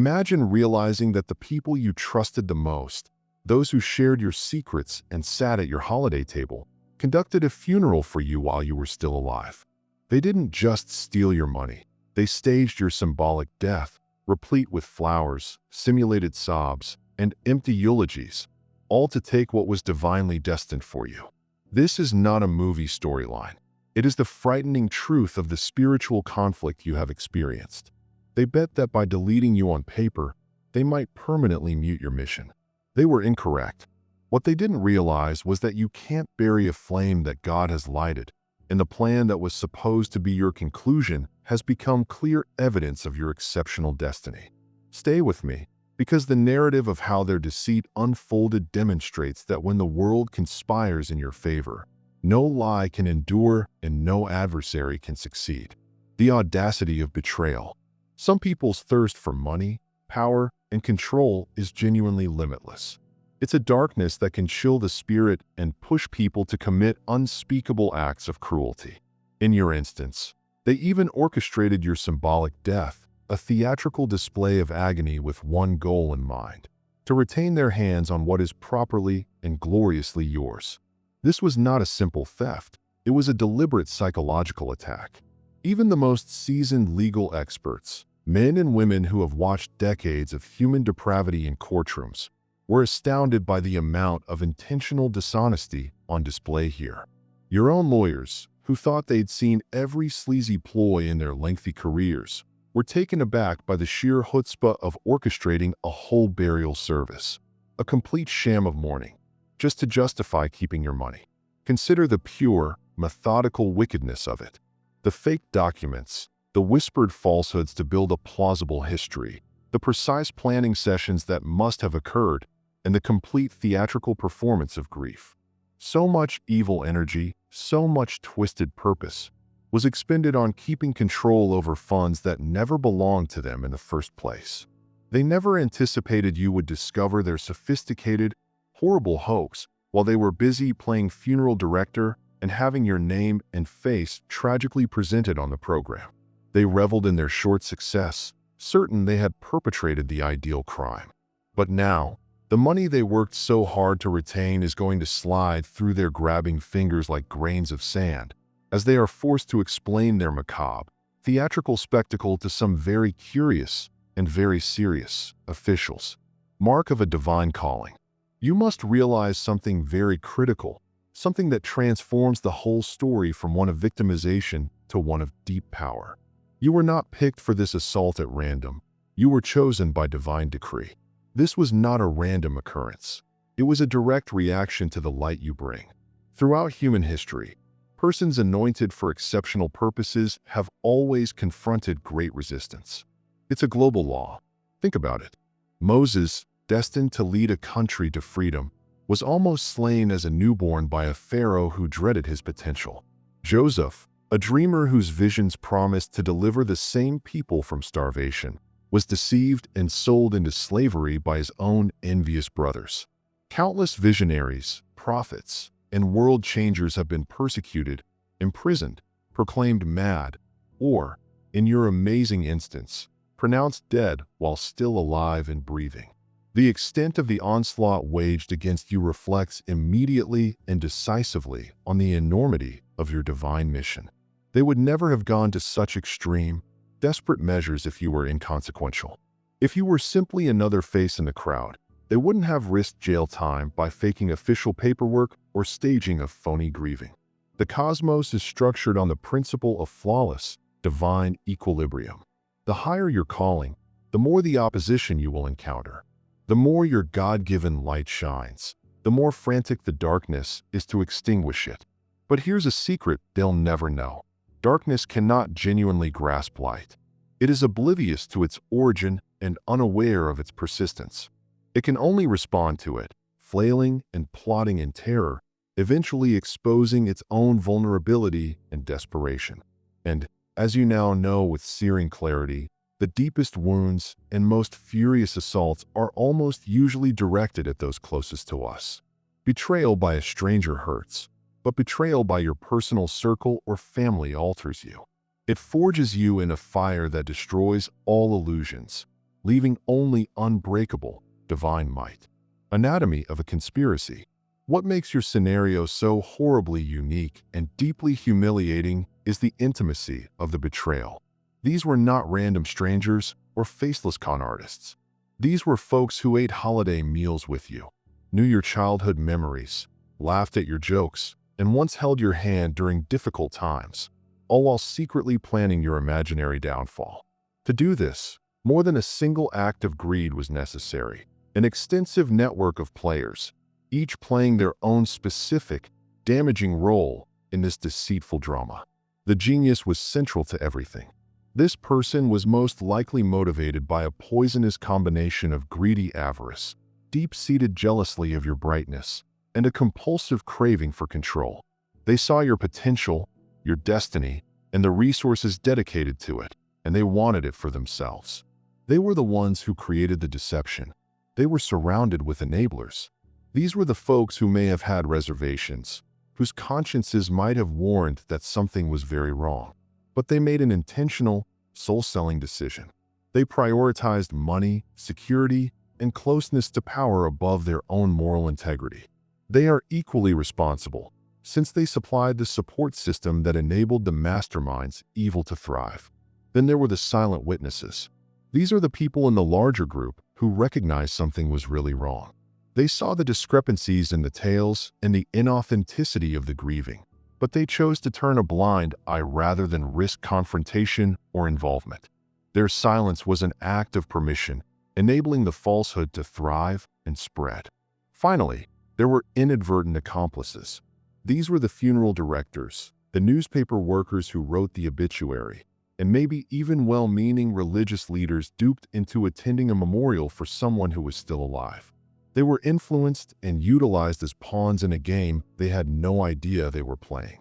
Imagine realizing that the people you trusted the most, those who shared your secrets and sat at your holiday table, conducted a funeral for you while you were still alive. They didn't just steal your money. They staged your symbolic death, replete with flowers, simulated sobs, and empty eulogies, all to take what was divinely destined for you. This is not a movie storyline. It is the frightening truth of the spiritual conflict you have experienced. They bet that by deleting you on paper, they might permanently mute your mission. They were incorrect. What they didn't realize was that you can't bury a flame that God has lighted, and the plan that was supposed to be your conclusion has become clear evidence of your exceptional destiny. Stay with me, because the narrative of how their deceit unfolded demonstrates that when the world conspires in your favor, no lie can endure and no adversary can succeed. The audacity of betrayal. Some people's thirst for money, power, and control is genuinely limitless. It's a darkness that can chill the spirit and push people to commit unspeakable acts of cruelty. In your instance, they even orchestrated your symbolic death, a theatrical display of agony with one goal in mind: to retain their hands on what is properly and gloriously yours. This was not a simple theft. It was a deliberate psychological attack. Even the most seasoned legal experts, men and women who have watched decades of human depravity in courtrooms, were astounded by the amount of intentional dishonesty on display here. Your own lawyers, who thought they'd seen every sleazy ploy in their lengthy careers, were taken aback by the sheer chutzpah of orchestrating a whole burial service, a complete sham of mourning, just to justify keeping your money. Consider the pure, methodical wickedness of it. The fake documents, the whispered falsehoods to build a plausible history, the precise planning sessions that must have occurred, and the complete theatrical performance of grief. So much evil energy, so much twisted purpose, was expended on keeping control over funds that never belonged to them in the first place. They never anticipated you would discover their sophisticated, horrible hoax while they were busy playing funeral director and having your name and face tragically presented on the program. They reveled in their short success, certain they had perpetrated the ideal crime. But now, the money they worked so hard to retain is going to slide through their grabbing fingers like grains of sand, as they are forced to explain their macabre, theatrical spectacle to some very curious and very serious officials. Mark of a divine calling. You must realize something very critical, something that transforms the whole story from one of victimization to one of deep power. You were not picked for this assault at random. You were chosen by divine decree. This was not a random occurrence. It was a direct reaction to the light you bring. Throughout human history, persons anointed for exceptional purposes have always confronted great resistance. It's a global law. Think about it. Moses, destined to lead a country to freedom, was almost slain as a newborn by a pharaoh who dreaded his potential. Joseph, a dreamer whose visions promised to deliver the same people from starvation, was deceived and sold into slavery by his own envious brothers. Countless visionaries, prophets, and world changers have been persecuted, imprisoned, proclaimed mad, or, in your amazing instance, pronounced dead while still alive and breathing. The extent of the onslaught waged against you reflects immediately and decisively on the enormity of your divine mission. They would never have gone to such extreme, desperate measures if you were inconsequential. If you were simply another face in the crowd, they wouldn't have risked jail time by faking official paperwork or staging a phony grieving. The cosmos is structured on the principle of flawless, divine equilibrium. The higher your calling, the more the opposition you will encounter. The more your God-given light shines, the more frantic the darkness is to extinguish it. But here's a secret they'll never know. Darkness cannot genuinely grasp light. It is oblivious to its origin and unaware of its persistence. It can only respond to it, flailing and plotting in terror, eventually exposing its own vulnerability and desperation. And, as you now know with searing clarity, the deepest wounds and most furious assaults are almost usually directed at those closest to us. Betrayal by a stranger hurts, but betrayal by your personal circle or family alters you. It forges you in a fire that destroys all illusions. leaving only unbreakable, divine might. Anatomy of a conspiracy. What makes your scenario so horribly unique and deeply humiliating is the intimacy of the betrayal. These were not random strangers or faceless con artists. These were folks who ate holiday meals with you, knew your childhood memories, laughed at your jokes, and once held your hand during difficult times, all while secretly planning your imaginary downfall. To do this, more than a single act of greed was necessary. An extensive network of players, each playing their own specific, damaging role in this deceitful drama. The genius was central to everything. This person was most likely motivated by a poisonous combination of greedy avarice, deep-seated jealousy of your brightness, and a compulsive craving for control. They saw your potential, your destiny, and the resources dedicated to it, and they wanted it for themselves. They were the ones who created the deception. They were surrounded with enablers. These were the folks who may have had reservations, whose consciences might have warned that something was very wrong. But they made an intentional, soul-selling decision. They prioritized money, security, and closeness to power above their own moral integrity. They are equally responsible, since they supplied the support system that enabled the mastermind's evil to thrive. Then there were the silent witnesses. These are the people in the larger group who recognized something was really wrong. They saw the discrepancies in the tales and the inauthenticity of the grieving, but they chose to turn a blind eye rather than risk confrontation or involvement. Their silence was an act of permission, enabling the falsehood to thrive and spread. Finally, there were inadvertent accomplices. These were the funeral directors, the newspaper workers who wrote the obituary, and maybe even well-meaning religious leaders duped into attending a memorial for someone who was still alive. They were influenced and utilized as pawns in a game they had no idea they were playing.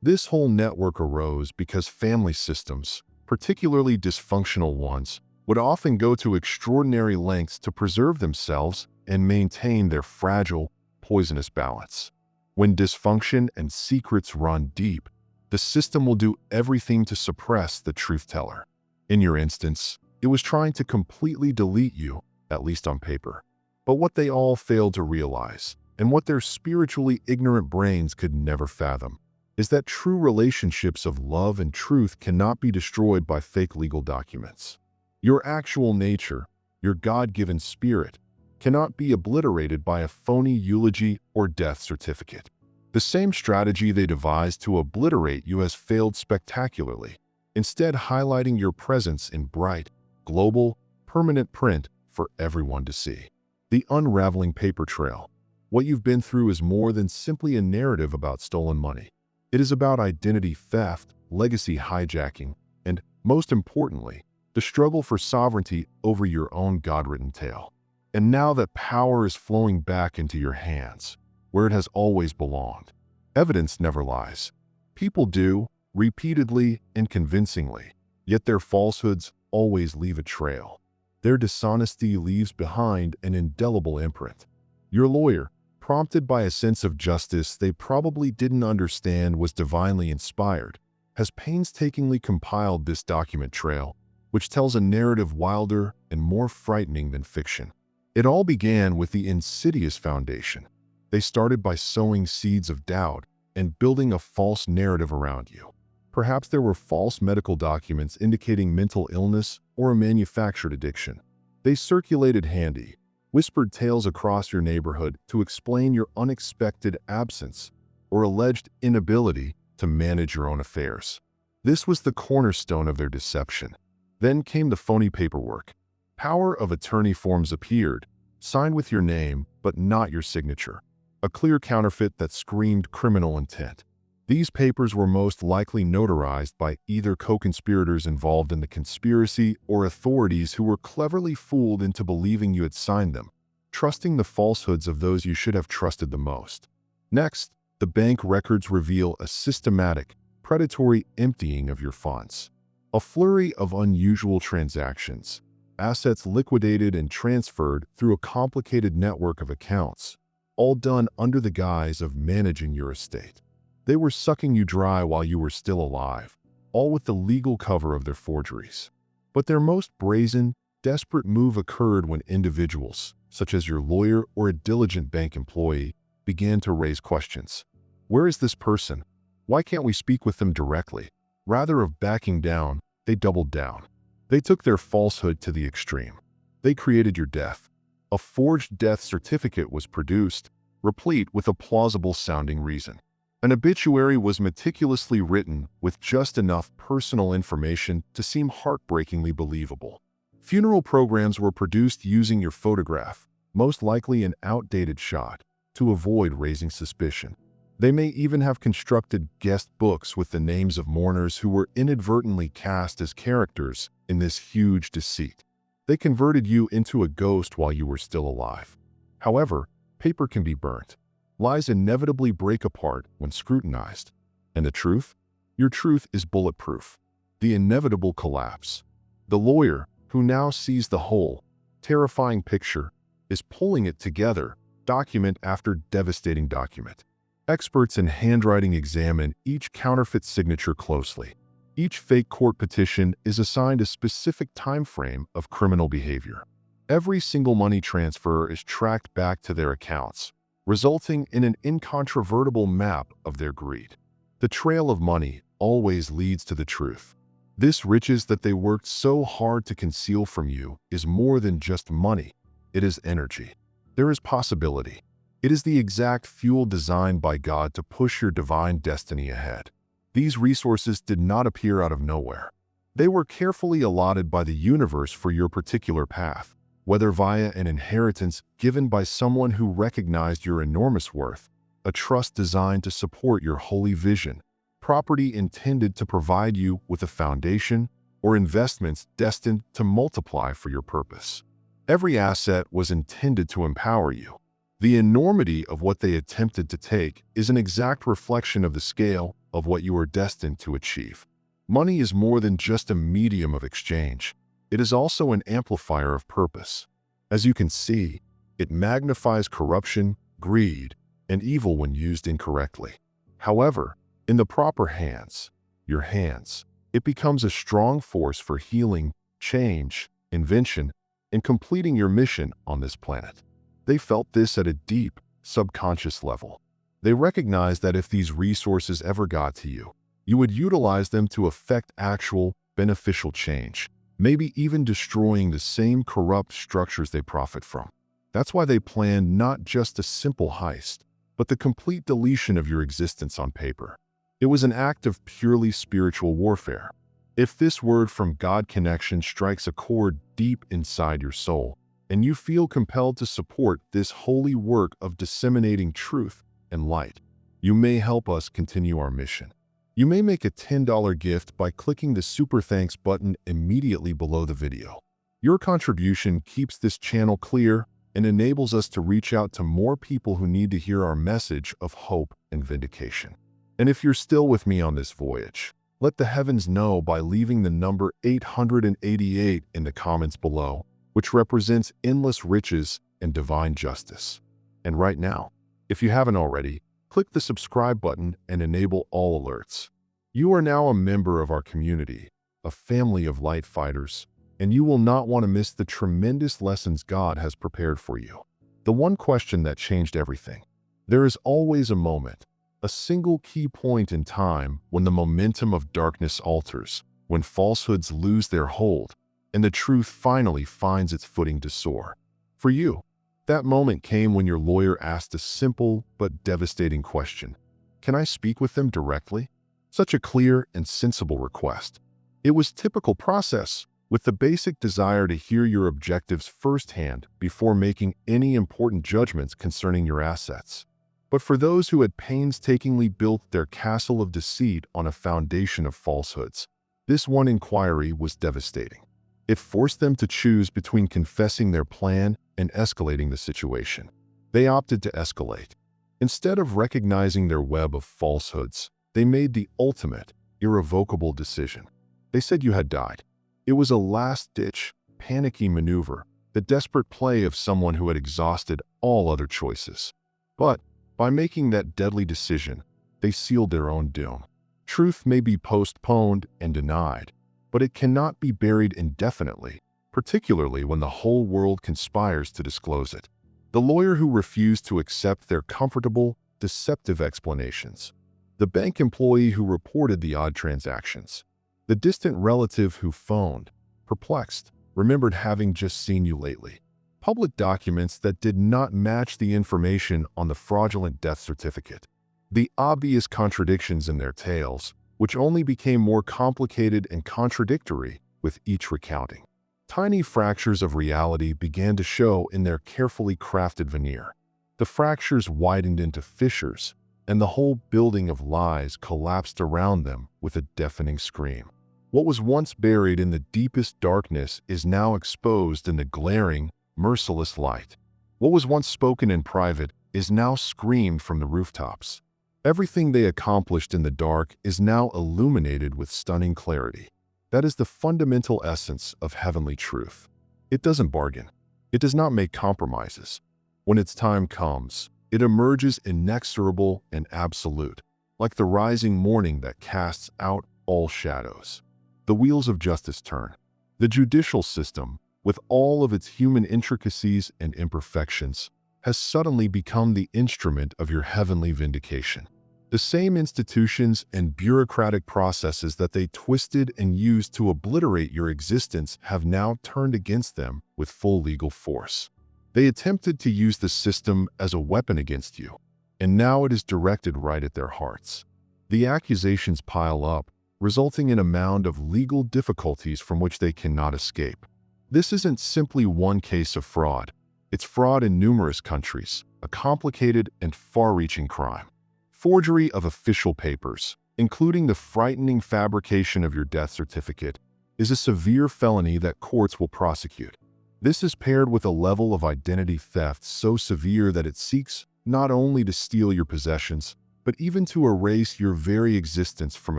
This whole network arose because family systems, particularly dysfunctional ones, would often go to extraordinary lengths to preserve themselves and maintain their fragile, poisonous balance. When dysfunction and secrets run deep, the system will do everything to suppress the truth-teller. In your instance, it was trying to completely delete you, at least on paper. But what they all failed to realize, and what their spiritually ignorant brains could never fathom, is that true relationships of love and truth cannot be destroyed by fake legal documents. Your actual nature, your God-given spirit, cannot be obliterated by a phony eulogy or death certificate. The same strategy they devised to obliterate you has failed spectacularly, instead highlighting your presence in bright, global, permanent print for everyone to see. The unraveling paper trail. What you've been through is more than simply a narrative about stolen money. It is about identity theft, legacy hijacking, and, most importantly, the struggle for sovereignty over your own God-written tale. And now that power is flowing back into your hands, where it has always belonged. Evidence never lies. People do, repeatedly and convincingly, yet their falsehoods always leave a trail. Their dishonesty leaves behind an indelible imprint. Your lawyer, prompted by a sense of justice they probably didn't understand was divinely inspired, has painstakingly compiled this document trail, which tells a narrative wilder and more frightening than fiction. It all began with the insidious foundation. They started by sowing seeds of doubt and building a false narrative around you. Perhaps there were false medical documents indicating mental illness or a manufactured addiction. They circulated handy, whispered tales across your neighborhood to explain your unexpected absence or alleged inability to manage your own affairs. This was the cornerstone of their deception. Then came the phony paperwork. Power of attorney forms appeared, signed with your name but not your signature. A clear counterfeit that screamed criminal intent. These papers were most likely notarized by either co-conspirators involved in the conspiracy or authorities who were cleverly fooled into believing you had signed them, trusting the falsehoods of those you should have trusted the most. Next, the bank records reveal a systematic, predatory emptying of your funds. A flurry of unusual transactions, assets liquidated and transferred through a complicated network of accounts, all done under the guise of managing your estate. They were sucking you dry while you were still alive, all with the legal cover of their forgeries. But their most brazen, desperate move occurred when individuals, such as your lawyer or a diligent bank employee, began to raise questions. Where is this person? Why can't we speak with them directly? Rather of backing down, they doubled down. They took their falsehood to the extreme. They created your death. A forged death certificate was produced, replete with a plausible-sounding reason. An obituary was meticulously written with just enough personal information to seem heartbreakingly believable. Funeral programs were produced using your photograph, most likely an outdated shot, to avoid raising suspicion. They may even have constructed guest books with the names of mourners who were inadvertently cast as characters in this huge deceit. They converted you into a ghost while you were still alive. However, paper can be burnt. Lies inevitably break apart when scrutinized. And the truth? Your truth is bulletproof. The inevitable collapse. The lawyer, who now sees the whole, terrifying picture, is pulling it together, document after devastating document. Experts in handwriting examine each counterfeit signature closely. Each fake court petition is assigned a specific time frame of criminal behavior. Every single money transfer is tracked back to their accounts, resulting in an incontrovertible map of their greed. The trail of money always leads to the truth. This riches that they worked so hard to conceal from you is more than just money. It is energy. There is possibility. It is the exact fuel designed by God to push your divine destiny ahead. These resources did not appear out of nowhere. They were carefully allotted by the universe for your particular path, whether via an inheritance given by someone who recognized your enormous worth, a trust designed to support your holy vision, property intended to provide you with a foundation, or investments destined to multiply for your purpose. Every asset was intended to empower you. The enormity of what they attempted to take is an exact reflection of the scale of what you are destined to achieve. Money is more than just a medium of exchange. It is also an amplifier of purpose. As you can see, it magnifies corruption, greed, and evil when used incorrectly. However, in the proper hands, your hands, it becomes a strong force for healing, change, invention, and completing your mission on this planet. They felt this at a deep, subconscious level. They recognized that if these resources ever got to you, you would utilize them to effect actual, beneficial change, maybe even destroying the same corrupt structures they profit from. That's why they planned not just a simple heist, but the complete deletion of your existence on paper. It was an act of purely spiritual warfare. If this word from God connection strikes a chord deep inside your soul, and you feel compelled to support this holy work of disseminating truth and light, you may help us continue our mission. You may make a $10 gift by clicking the Super Thanks button immediately below the video. Your contribution keeps this channel clear and enables us to reach out to more people who need to hear our message of hope and vindication. And if you're still with me on this voyage, let the heavens know by leaving the number 888 in the comments below, which represents endless riches and divine justice. And right now, if you haven't already, click the subscribe button and enable all alerts. You are now a member of our community, a family of light fighters, and you will not want to miss the tremendous lessons God has prepared for you. The one question that changed everything. There is always a moment, a single key point in time when the momentum of darkness alters, when falsehoods lose their hold, and the truth finally finds its footing to soar. For you, that moment came when your lawyer asked a simple but devastating question. Can I speak with them directly? Such a clear and sensible request. It was typical process, with the basic desire to hear your objectives firsthand before making any important judgments concerning your assets. But for those who had painstakingly built their castle of deceit on a foundation of falsehoods, this one inquiry was devastating. It forced them to choose between confessing their plan and escalating the situation. They opted to escalate. Instead of recognizing their web of falsehoods, they made the ultimate, irrevocable decision. They said you had died. It was a last-ditch, panicky maneuver, the desperate play of someone who had exhausted all other choices. But by making that deadly decision, they sealed their own doom. Truth may be postponed and denied, but it cannot be buried indefinitely, particularly when the whole world conspires to disclose it. The lawyer who refused to accept their comfortable, deceptive explanations. The bank employee who reported the odd transactions. The distant relative who phoned, perplexed, remembered having just seen you lately. Public documents that did not match the information on the fraudulent death certificate. The obvious contradictions in their tales, which only became more complicated and contradictory with each recounting. Tiny fractures of reality began to show in their carefully crafted veneer. The fractures widened into fissures, and the whole building of lies collapsed around them with a deafening scream. What was once buried in the deepest darkness is now exposed in the glaring, merciless light. What was once spoken in private is now screamed from the rooftops. Everything they accomplished in the dark is now illuminated with stunning clarity. That is the fundamental essence of heavenly truth. It doesn't bargain. It does not make compromises. When its time comes, it emerges inexorable and absolute, like the rising morning that casts out all shadows. The wheels of justice turn. The judicial system, with all of its human intricacies and imperfections, has suddenly become the instrument of your heavenly vindication. The same institutions and bureaucratic processes that they twisted and used to obliterate your existence have now turned against them with full legal force. They attempted to use the system as a weapon against you, and now it is directed right at their hearts. The accusations pile up, resulting in a mound of legal difficulties from which they cannot escape. This isn't simply one case of fraud. It's fraud in numerous countries, a complicated and far-reaching crime. Forgery of official papers, including the frightening fabrication of your death certificate, is a severe felony that courts will prosecute. This is paired with a level of identity theft so severe that it seeks not only to steal your possessions, but even to erase your very existence from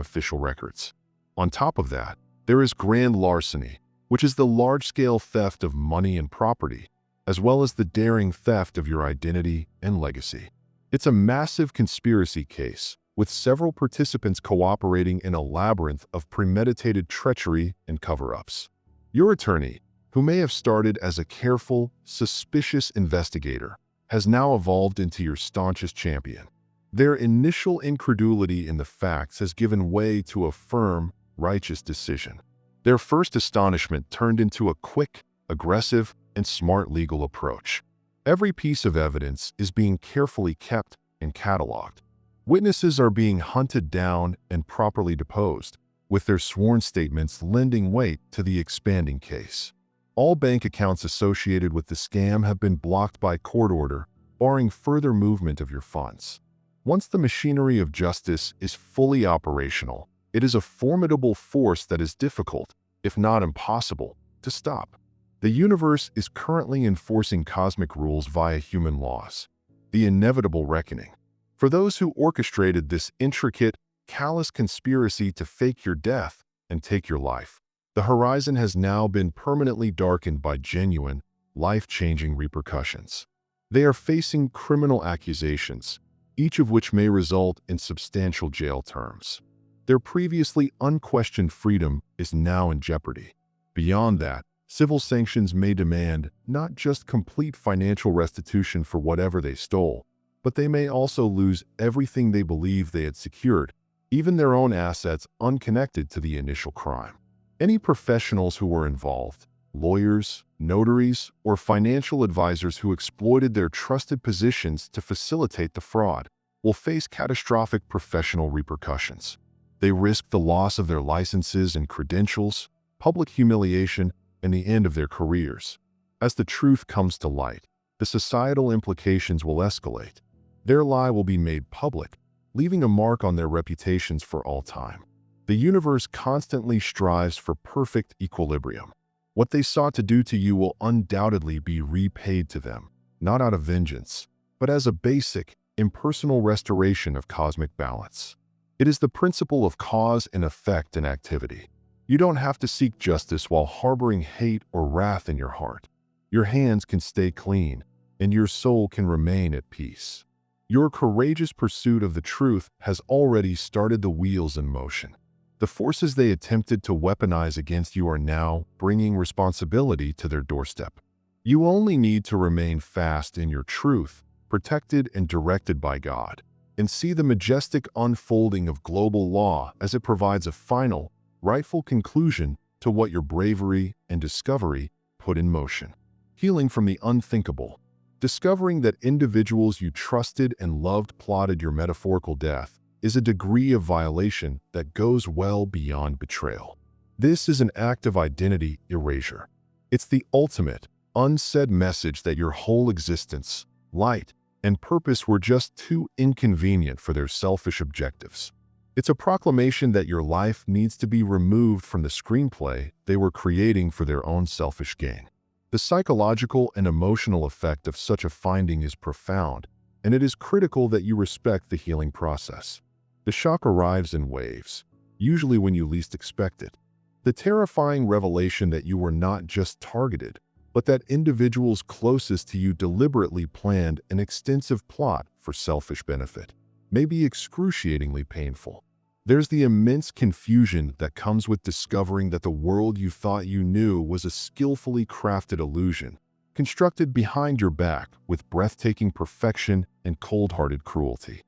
official records. On top of that, there is grand larceny, which is the large-scale theft of money and property, as well as the daring theft of your identity and legacy. It's a massive conspiracy case, with several participants cooperating in a labyrinth of premeditated treachery and cover-ups. Your attorney, who may have started as a careful, suspicious investigator, has now evolved into your staunchest champion. Their initial incredulity in the facts has given way to a firm, righteous decision. Their first astonishment turned into a quick, aggressive, and smart legal approach. Every piece of evidence is being carefully kept and cataloged. Witnesses are being hunted down and properly deposed, with their sworn statements lending weight to the expanding case. All bank accounts associated with the scam have been blocked by court order, barring further movement of your funds. Once the machinery of justice is fully operational, it is a formidable force that is difficult, if not impossible, to stop. The universe is currently enforcing cosmic rules via human laws. The inevitable reckoning. For those who orchestrated this intricate, callous conspiracy to fake your death and take your life, the horizon has now been permanently darkened by genuine, life-changing repercussions. They are facing criminal accusations, each of which may result in substantial jail terms. Their previously unquestioned freedom is now in jeopardy. Beyond that, civil sanctions may demand not just complete financial restitution for whatever they stole, but they may also lose everything they believe they had secured, even their own assets unconnected to the initial crime. Any professionals who were involved, lawyers, notaries, or financial advisors who exploited their trusted positions to facilitate the fraud, will face catastrophic professional repercussions. They risk the loss of their licenses and credentials, public humiliation, and the end of their careers. As the truth comes to light, the societal implications will escalate. Their lie will be made public, leaving a mark on their reputations for all time. The universe constantly strives for perfect equilibrium. What they sought to do to you will undoubtedly be repaid to them, not out of vengeance, but as a basic, impersonal restoration of cosmic balance. It is the principle of cause and effect in activity. You don't have to seek justice while harboring hate or wrath in your heart. Your hands can stay clean, and your soul can remain at peace. Your courageous pursuit of the truth has already started the wheels in motion. The forces they attempted to weaponize against you are now bringing responsibility to their doorstep. You only need to remain fast in your truth, protected and directed by God, and see the majestic unfolding of global law as it provides a final, rightful conclusion to what your bravery and discovery put in motion. Healing from the unthinkable. Discovering that individuals you trusted and loved plotted your metaphorical death is a degree of violation that goes well beyond betrayal. This is an act of identity erasure. It's the ultimate, unsaid message that your whole existence, light, and purpose were just too inconvenient for their selfish objectives. It's a proclamation that your life needs to be removed from the screenplay they were creating for their own selfish gain. The psychological and emotional effect of such a finding is profound, and it is critical that you respect the healing process. The shock arrives in waves, usually when you least expect it. The terrifying revelation that you were not just targeted, but that individuals closest to you deliberately planned an extensive plot for selfish benefit may be excruciatingly painful. There's the immense confusion that comes with discovering that the world you thought you knew was a skillfully crafted illusion, constructed behind your back with breathtaking perfection and cold-hearted cruelty.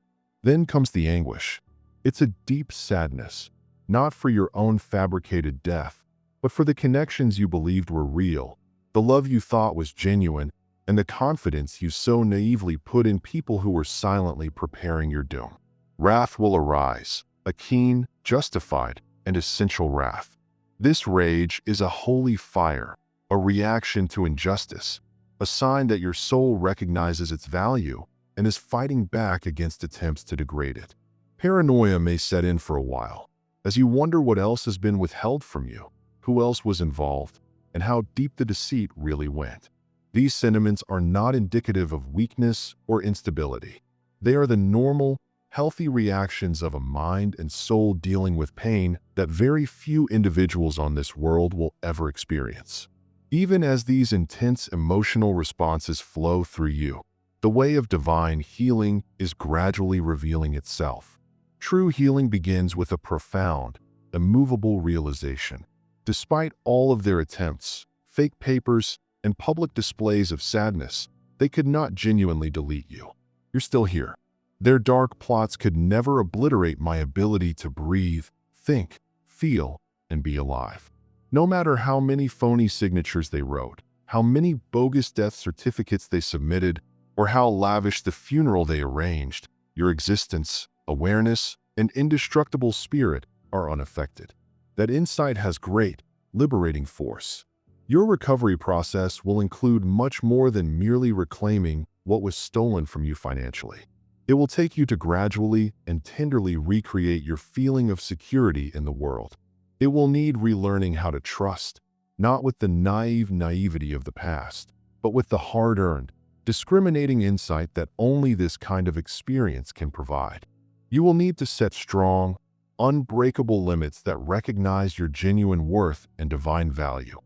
Then comes the anguish. It's a deep sadness, not for your own fabricated death, but for the connections you believed were real, the love you thought was genuine, and the confidence you so naively put in people who were silently preparing your doom. Wrath will arise, a keen, justified, and essential wrath. This rage is a holy fire, a reaction to injustice, a sign that your soul recognizes its value and is fighting back against attempts to degrade it. Paranoia may set in for a while, as you wonder what else has been withheld from you, who else was involved, and how deep the deceit really went. These sentiments are not indicative of weakness or instability. They are the normal, healthy reactions of a mind and soul dealing with pain that very few individuals on this world will ever experience. Even as these intense emotional responses flow through you, the way of divine healing is gradually revealing itself. True healing begins with a profound, immovable realization. Despite all of their attempts, fake papers, and public displays of sadness, they could not genuinely delete you. You're still here. Their dark plots could never obliterate my ability to breathe, think, feel, and be alive. No matter how many phony signatures they wrote, how many bogus death certificates they submitted, or how lavish the funeral they arranged, your existence, awareness, and indestructible spirit are unaffected. That insight has great, liberating force. Your recovery process will include much more than merely reclaiming what was stolen from you financially. It will take you to gradually and tenderly recreate your feeling of security in the world. It will need relearning how to trust, not with the naive naivety of the past, but with the hard-earned, discriminating insight that only this kind of experience can provide. You will need to set strong, unbreakable limits that recognize your genuine worth and divine value.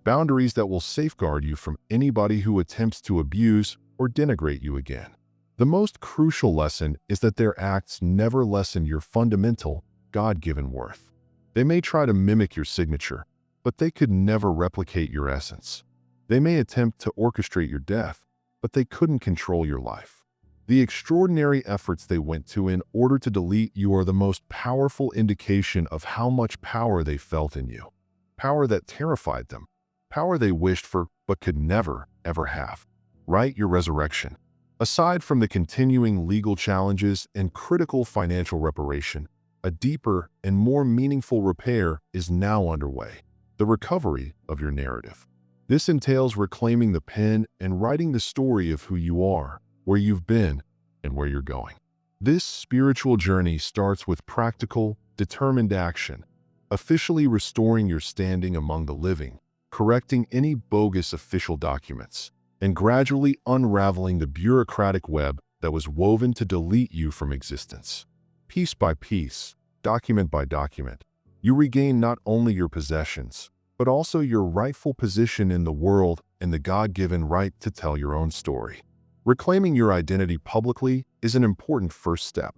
Boundaries that will safeguard you from anybody who attempts to abuse or denigrate you again. The most crucial lesson is that their acts never lessen your fundamental, God-given worth. They may try to mimic your signature, but they could never replicate your essence. They may attempt to orchestrate your death, but they couldn't control your life. The extraordinary efforts they went to in order to delete you are the most powerful indication of how much power they felt in you. Power that terrified them. Power they wished for but could never, ever have. Write your resurrection. Aside from the continuing legal challenges and critical financial reparation, a deeper and more meaningful repair is now underway. The recovery of your narrative. This entails reclaiming the pen and writing the story of who you are, where you've been, and where you're going. This spiritual journey starts with practical, determined action, officially restoring your standing among the living, correcting any bogus official documents, and gradually unraveling the bureaucratic web that was woven to delete you from existence. Piece by piece, document by document, you regain not only your possessions, but also your rightful position in the world and the God-given right to tell your own story. Reclaiming your identity publicly is an important first step.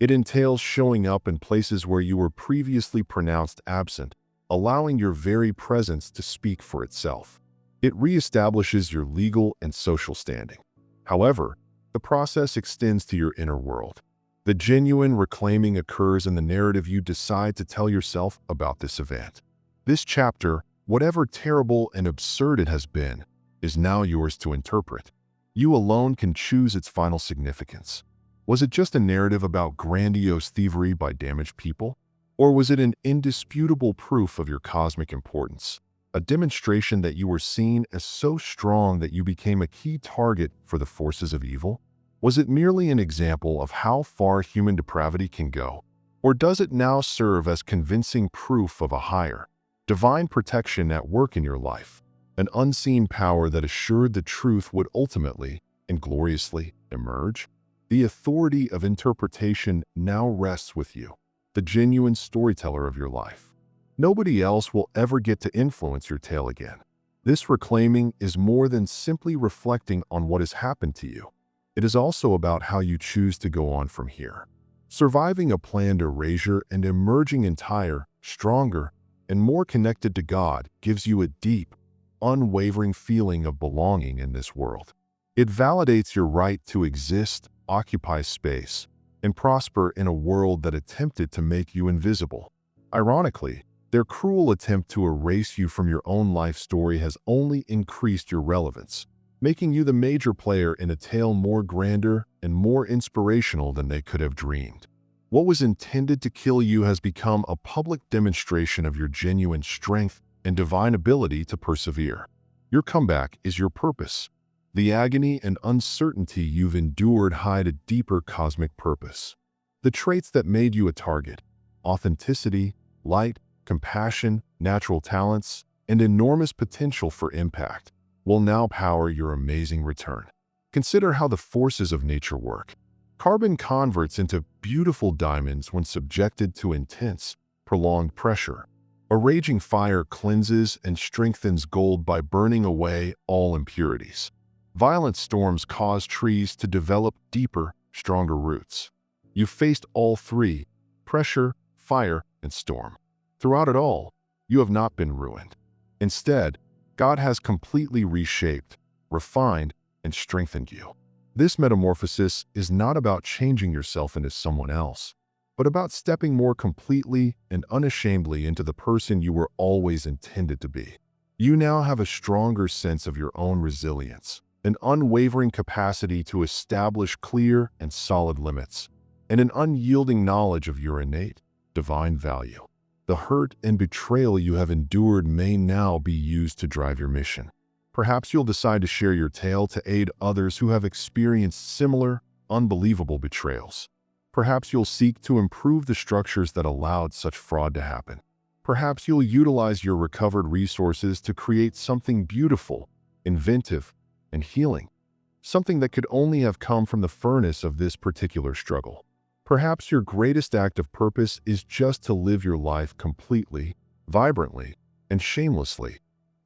It entails showing up in places where you were previously pronounced absent, allowing your very presence to speak for itself. It reestablishes your legal and social standing. However, the process extends to your inner world. The genuine reclaiming occurs in the narrative you decide to tell yourself about this event. This chapter, whatever terrible and absurd it has been, is now yours to interpret. You alone can choose its final significance. Was it just a narrative about grandiose thievery by damaged people? Or was it an indisputable proof of your cosmic importance? A demonstration that you were seen as so strong that you became a key target for the forces of evil? Was it merely an example of how far human depravity can go? Or does it now serve as convincing proof of a higher, divine protection at work in your life? An unseen power that assured the truth would ultimately and gloriously emerge? The authority of interpretation now rests with you, the genuine storyteller of your life. Nobody else will ever get to influence your tale again. This reclaiming is more than simply reflecting on what has happened to you. It is also about how you choose to go on from here. Surviving a planned erasure and emerging entire, stronger, and more connected to God gives you a deep, unwavering feeling of belonging in this world. It validates your right to exist, occupy space, and prosper in a world that attempted to make you invisible. Ironically, their cruel attempt to erase you from your own life story has only increased your relevance, making you the major player in a tale more grander and more inspirational than they could have dreamed. What was intended to kill you has become a public demonstration of your genuine strength and divine ability to persevere. Your comeback is your purpose. The agony and uncertainty you've endured hide a deeper cosmic purpose. The traits that made you a target, authenticity, light, compassion, natural talents, and enormous potential for impact, will now power your amazing return. Consider how the forces of nature work. Carbon converts into beautiful diamonds when subjected to intense, prolonged pressure. A raging fire cleanses and strengthens gold by burning away all impurities. Violent storms cause trees to develop deeper, stronger roots. You've faced all three: pressure, fire, and storm. Throughout it all, you have not been ruined. Instead, God has completely reshaped, refined, and strengthened you. This metamorphosis is not about changing yourself into someone else, but about stepping more completely and unashamedly into the person you were always intended to be. You now have a stronger sense of your own resilience, an unwavering capacity to establish clear and solid limits, and an unyielding knowledge of your innate, divine value. The hurt and betrayal you have endured may now be used to drive your mission. Perhaps you'll decide to share your tale to aid others who have experienced similar, unbelievable betrayals. Perhaps you'll seek to improve the structures that allowed such fraud to happen. Perhaps you'll utilize your recovered resources to create something beautiful, inventive, and healing. Something that could only have come from the furnace of this particular struggle. Perhaps your greatest act of purpose is just to live your life completely, vibrantly, and shamelessly,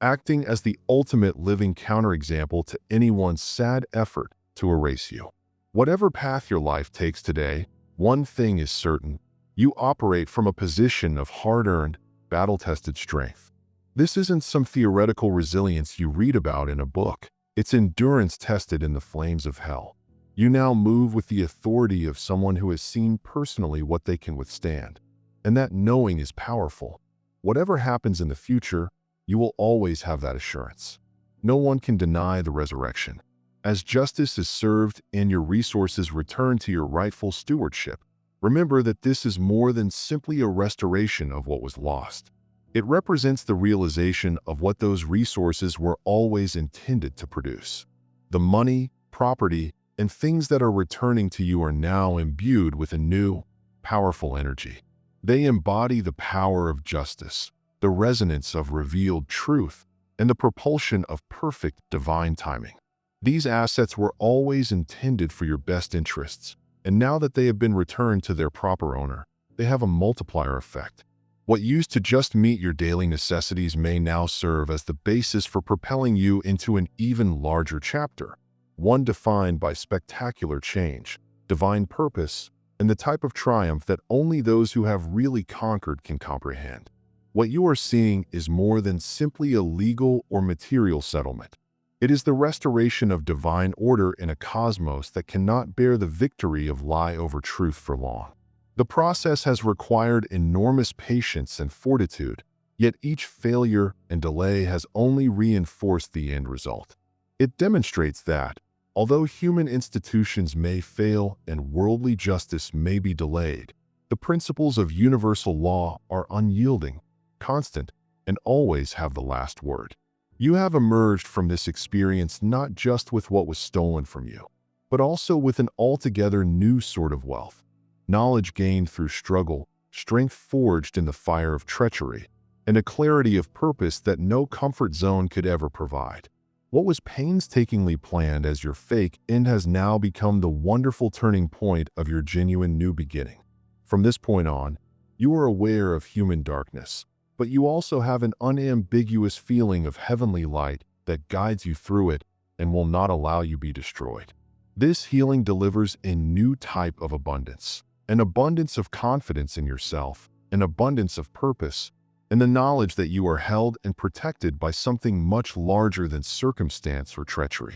acting as the ultimate living counterexample to anyone's sad effort to erase you. Whatever path your life takes today, one thing is certain: you operate from a position of hard-earned, battle-tested strength. This isn't some theoretical resilience you read about in a book. It's endurance tested in the flames of hell. You now move with the authority of someone who has seen personally what they can withstand. And that knowing is powerful. Whatever happens in the future, you will always have that assurance. No one can deny the resurrection. As justice is served and your resources return to your rightful stewardship, remember that this is more than simply a restoration of what was lost. It represents the realization of what those resources were always intended to produce. The money, property, and things that are returning to you are now imbued with a new, powerful energy. They embody the power of justice, the resonance of revealed truth, and the propulsion of perfect divine timing. These assets were always intended for your best interests, and now that they have been returned to their proper owner, they have a multiplier effect. What used to just meet your daily necessities may now serve as the basis for propelling you into an even larger chapter, one defined by spectacular change, divine purpose, and the type of triumph that only those who have really conquered can comprehend. What you are seeing is more than simply a legal or material settlement. It is the restoration of divine order in a cosmos that cannot bear the victory of lie over truth for long. The process has required enormous patience and fortitude, yet each failure and delay has only reinforced the end result. It demonstrates that, although human institutions may fail and worldly justice may be delayed, the principles of universal law are unyielding, constant, and always have the last word. You have emerged from this experience not just with what was stolen from you, but also with an altogether new sort of wealth. Knowledge gained through struggle, strength forged in the fire of treachery, and a clarity of purpose that no comfort zone could ever provide. What was painstakingly planned as your fake end has now become the wonderful turning point of your genuine new beginning. From this point on, you are aware of human darkness, but you also have an unambiguous feeling of heavenly light that guides you through it and will not allow you be destroyed. This healing delivers a new type of abundance, an abundance of confidence in yourself, an abundance of purpose, and the knowledge that you are held and protected by something much larger than circumstance or treachery.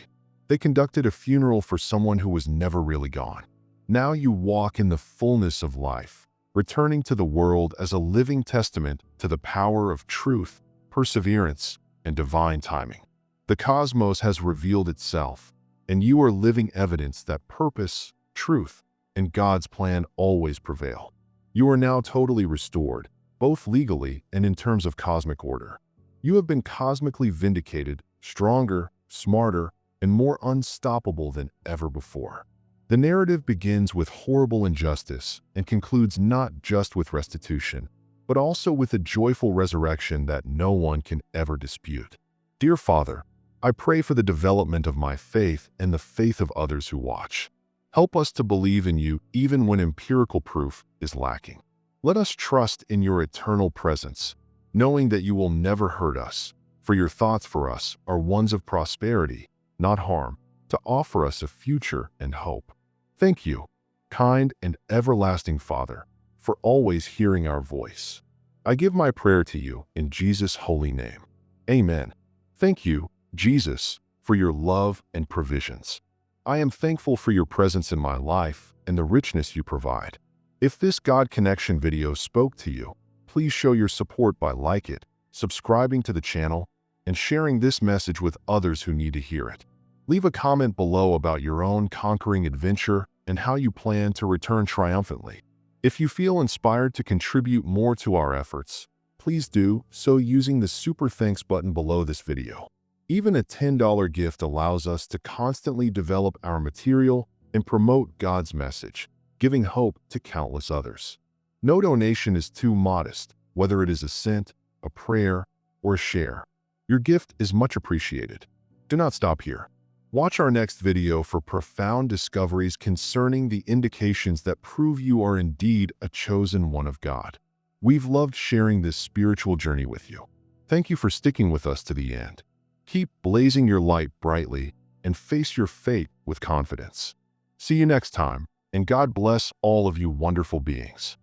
They conducted a funeral for someone who was never really gone. Now you walk in the fullness of life, returning to the world as a living testament to the power of truth, perseverance, and divine timing. The cosmos has revealed itself, and you are living evidence that purpose, truth, and God's plan always prevail. You are now totally restored, both legally and in terms of cosmic order. You have been cosmically vindicated, stronger, smarter, and more unstoppable than ever before. The narrative begins with horrible injustice and concludes not just with restitution, but also with a joyful resurrection that no one can ever dispute. Dear Father, I pray for the development of my faith and the faith of others who watch. Help us to believe in you even when empirical proof is lacking. Let us trust in your eternal presence, knowing that you will never hurt us, for your thoughts for us are ones of prosperity, not harm, to offer us a future and hope. Thank you, kind and everlasting Father, for always hearing our voice. I give my prayer to you in Jesus' holy name. Amen. Thank you, Jesus, for your love and provisions. I am thankful for your presence in my life and the richness you provide. If this God Connection video spoke to you, please show your support by liking it, subscribing to the channel, and sharing this message with others who need to hear it. Leave a comment below about your own conquering adventure and how you plan to return triumphantly. If you feel inspired to contribute more to our efforts, please do so using the Super Thanks button below this video. Even a $10 gift allows us to constantly develop our material and promote God's message, giving hope to countless others. No donation is too modest, whether it is a cent, a prayer, or a share. Your gift is much appreciated. Do not stop here. Watch our next video for profound discoveries concerning the indications that prove you are indeed a chosen one of God. We've loved sharing this spiritual journey with you. Thank you for sticking with us to the end. Keep blazing your light brightly and face your fate with confidence. See you next time. And God bless all of you wonderful beings.